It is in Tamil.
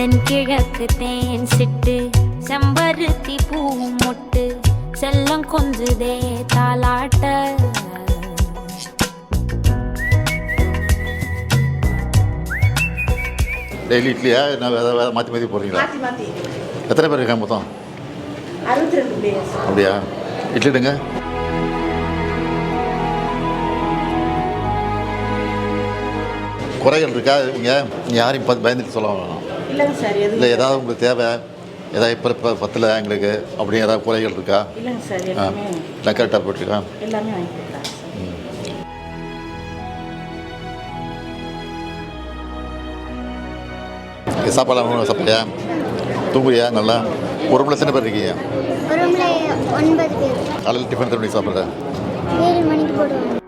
தென்கிழக்கு தேன் சிட்டு செம்பருத்தி பூ மொட்டு செல்லம் கொஞ்சுதே தாலாட்ட. டெய்லி இட்லியா நான் வேறு மாற்றி மாற்றி போடுறீங்களா? எத்தனை பேர் இருக்காங்க மொத்தம்? 62 பேர். அப்படியா? இட்லிடுங்க. குறைகள் இருக்கா? நீங்கள் யாரையும் பார்த்து பயந்துட்டு சொல்ல வேணாம். இல்லைங்க சார். இல்லை ஏதாவது உங்களுக்கு தேவை, ஏதாவது இப்போ பத்தில் எங்களுக்கு அப்படி ஏதாவது குறைகள் இருக்கா? இல்லைங்க சார். எல்லாமே நான் கரெக்டாக போட்டிருக்கா? எல்லாமே வாங்கி கொடுக்குறாங்க சார். சாப்பாடுலாம் சாப்பிட்றியா? தூங்குறியா? நல்லா. ஒரு ரூமில் எத்தனை பேர் இருக்கீங்க? ஒரு ரூமில் 9 பேர். காலையில் டிஃபன் எத்தனை மணிக்கு சாப்பிட்றேன்? 7 மணிக்கு போடுவாங்க.